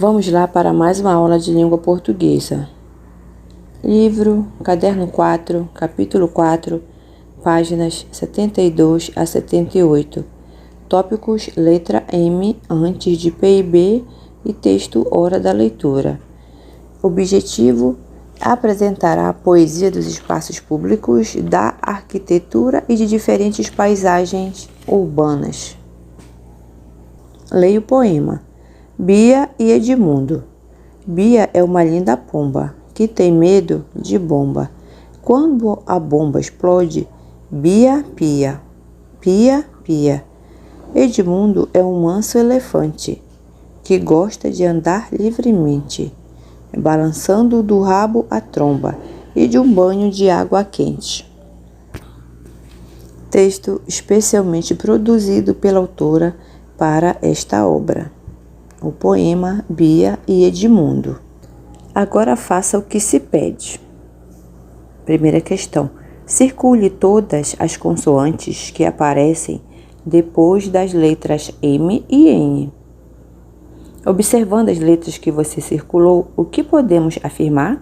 Vamos lá para mais uma aula de língua portuguesa. Livro, caderno 4, capítulo 4, páginas 72 a 78. Tópicos letra M antes de PIB e texto hora da leitura. Objetivo: apresentar a poesia dos espaços públicos, da arquitetura e de diferentes paisagens urbanas. Leia o poema. Bia e Edmundo. Bia é uma linda pomba que tem medo de bomba. Quando a bomba explode, Bia pia, pia pia. Edmundo é um manso elefante que gosta de andar livremente, balançando do rabo a tromba e de um banho de água quente. Texto especialmente produzido pela autora para esta obra. O poema Bia e Edmundo. Agora faça o que se pede. Primeira questão. Circule todas as consoantes que aparecem depois das letras M e N. Observando as letras que você circulou, o que podemos afirmar?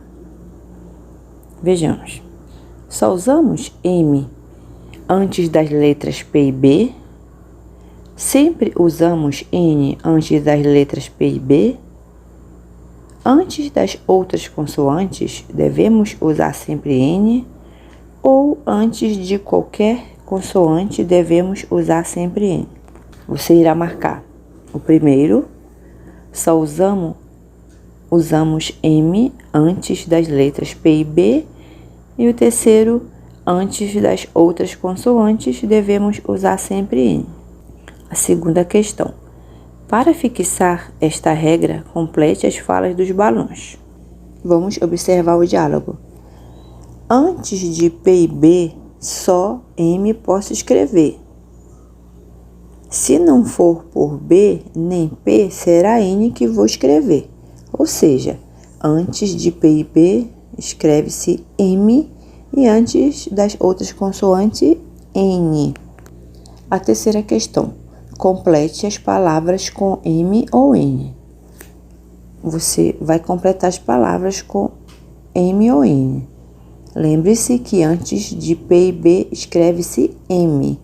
Vejamos. Só usamos M antes das letras P e B? Sempre usamos N antes das letras P e B? Antes das outras consoantes, devemos usar sempre N? Ou antes de qualquer consoante, devemos usar sempre N? Você irá marcar. O primeiro, só usamos M antes das letras P e B. E o terceiro, antes das outras consoantes, devemos usar sempre N. A segunda questão. Para fixar esta regra, complete as falas dos balões. Vamos observar o diálogo. Antes de P e B, só M posso escrever. Se não for por B nem P, será N que vou escrever. Ou seja, antes de P e B, escreve-se M e antes das outras consoantes, N. A terceira questão. Complete as palavras com M ou N. Você vai completar as palavras com M ou N. Lembre-se que antes de P e B escreve-se M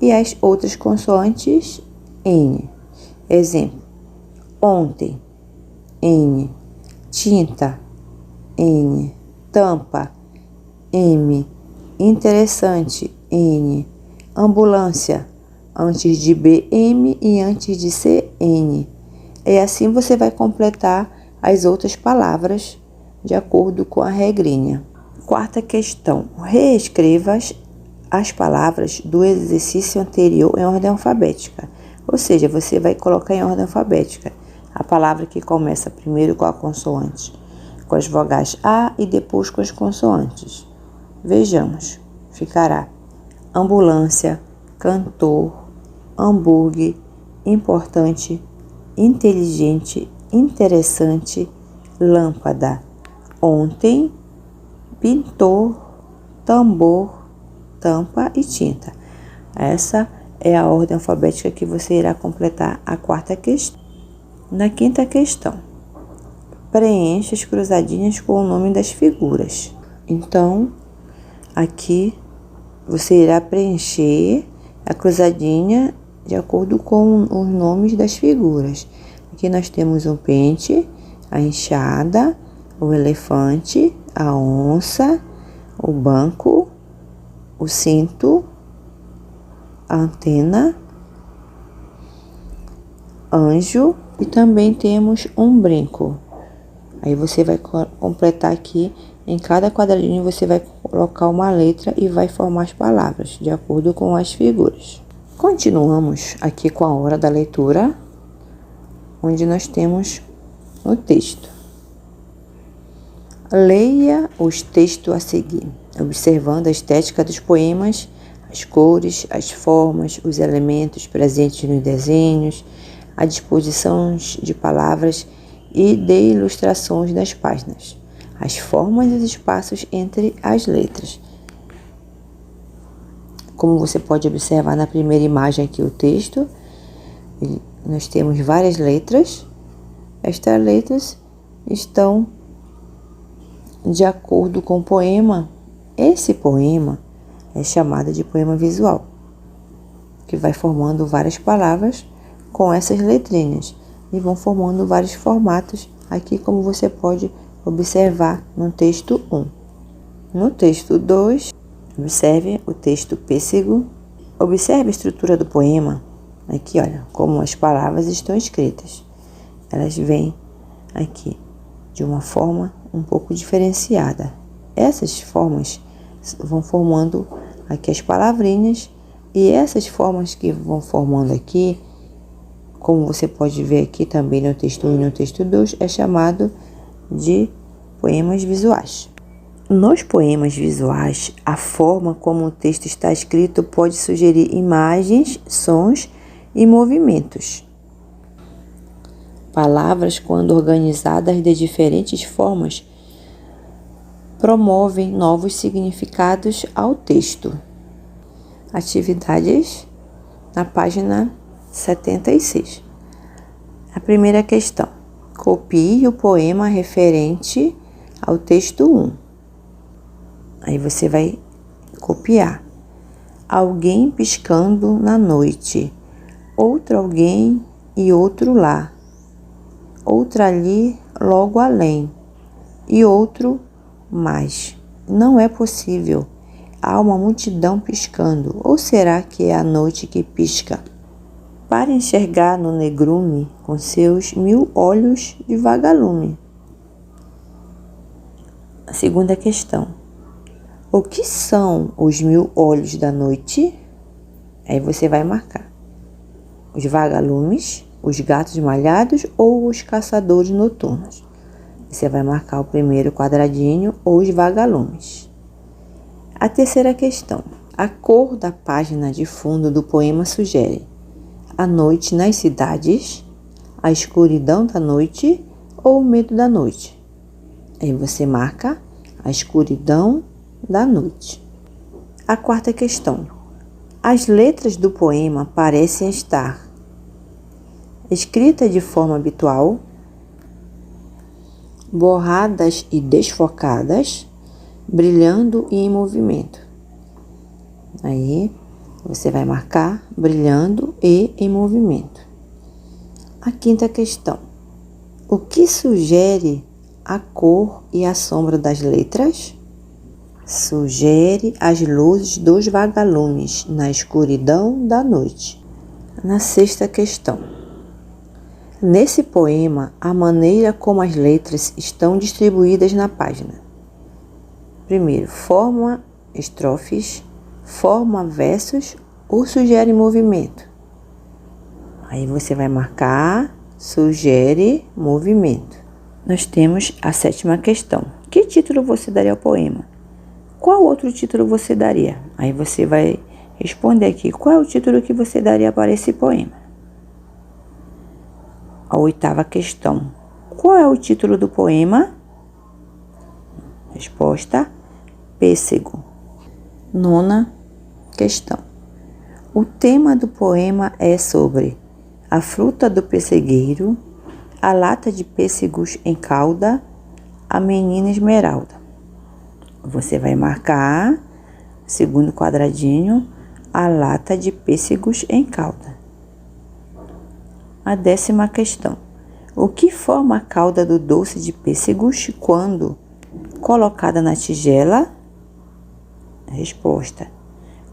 e as outras consoantes N. Exemplo: ontem, N. Tinta, N. Tampa, M. Interessante, N. Ambulância, antes de B, M e antes de C, N. E assim você vai completar as outras palavras de acordo com a regrinha. Quarta questão. Reescreva as palavras do exercício anterior em ordem alfabética. Ou seja, você vai colocar em ordem alfabética a palavra que começa primeiro com a consoante, com as vogais A e depois com as consoantes. Vejamos. Ficará ambulância, cantor, hambúrguer, importante, inteligente, interessante, lâmpada, ontem, pintor, tambor, tampa e tinta. Essa é a ordem alfabética que você irá completar a quarta questão. Na quinta questão, preencha as cruzadinhas com o nome das figuras. Então, aqui você irá preencher a cruzadinha de acordo com os nomes das figuras. Aqui nós temos o pente, a enxada, o elefante, a onça, o banco, o cinto, a antena, anjo e também temos um brinco. Aí você vai completar aqui, em cada quadradinho você vai colocar uma letra e vai formar as palavras de acordo com as figuras. Continuamos aqui com a hora da leitura, onde nós temos o texto. Leia os textos a seguir, observando a estética dos poemas, as cores, as formas, os elementos presentes nos desenhos, a disposição de palavras e de ilustrações das páginas, as formas e os espaços entre as letras. Como você pode observar na primeira imagem aqui o texto, nós temos várias letras Estas letras estão de acordo com o poema. Esse poema é chamado de poema visual, que vai formando várias palavras com essas letrinhas e vão formando vários formatos aqui, como você pode observar no texto 1. No texto 2, observe o texto pêssego. Observe a estrutura do poema. Aqui, olha, como as palavras estão escritas. Elas vêm aqui de uma forma um pouco diferenciada. Essas formas vão formando aqui as palavrinhas, e essas formas que vão formando aqui, como você pode ver aqui também no texto 1 e no texto 2, é chamado de poemas visuais. Nos poemas visuais, a forma como o texto está escrito pode sugerir imagens, sons e movimentos. Palavras, quando organizadas de diferentes formas, promovem novos significados ao texto. Atividades na página 76. A primeira questão: copie o poema referente ao texto 1. Aí você vai copiar. Alguém piscando na noite, outro alguém e outro lá, outra ali logo além, e outro mais. Não é possível. Há uma multidão piscando, ou será que é a noite que pisca? Para enxergar no negrume com seus 1000 olhos de vagalume. A segunda questão: o que são os 1000 olhos da noite? Aí você vai marcar os vagalumes, os gatos malhados ou os caçadores noturnos. Você vai marcar o primeiro quadradinho ou os vagalumes. A terceira questão: a cor da página de fundo do poema sugere a noite nas cidades, a escuridão da noite ou o medo da noite. Aí você marca a escuridão da noite. A quarta questão: as letras do poema parecem estar escritas de forma habitual, borradas e desfocadas, brilhando e em movimento. Aí você vai marcar brilhando e em movimento. A quinta questão: o que sugere a cor e a sombra das letras? Sugere as luzes dos vagalumes na escuridão da noite. Na sexta questão: nesse poema, a maneira como as letras estão distribuídas na página. Primeiro, forma estrofes, forma versos ou sugere movimento. Aí você vai marcar sugere movimento. Nós temos a sétima questão: que título você daria ao poema? Qual outro título você daria? Aí você vai responder aqui qual é o título que você daria para esse poema. A oitava questão: qual é o título do poema? Resposta: Pêssego. Nona questão: o tema do poema é sobre a fruta do pessegueiro, a lata de pêssegos em calda, a menina esmeralda. Você vai marcar, segundo quadradinho, a lata de pêssegos em calda. A 10ª questão: o que forma a calda do doce de pêssegos quando colocada na tigela? Resposta: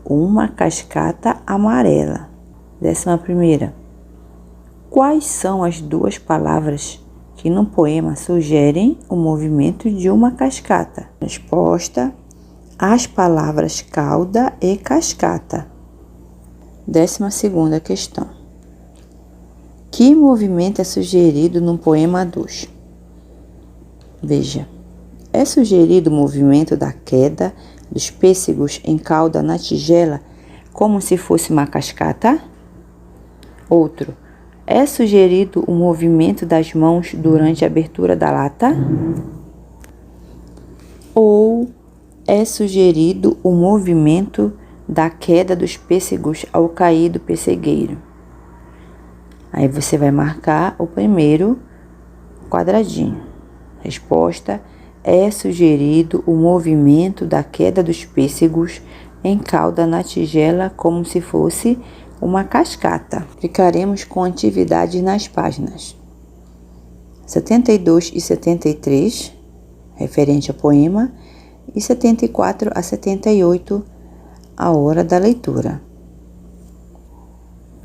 uma cascata amarela. 11ª: quais são as duas palavras que no poema sugerem o movimento de uma cascata? Resposta: as palavras calda e cascata. 12ª questão: que movimento é sugerido no poema 2? Veja, é sugerido o movimento da queda dos pêssegos em calda na tigela como se fosse uma cascata? Outro: é sugerido o movimento das mãos durante a abertura da lata? Ou é sugerido o movimento da queda dos pêssegos ao cair do pessegueiro? Aí você vai marcar o primeiro quadradinho. Resposta: é sugerido o movimento da queda dos pêssegos em cauda na tigela como se fosse uma cascata. Ficaremos com atividades nas páginas 72 e 73, referente ao poema, e 74 a 78, a hora da leitura.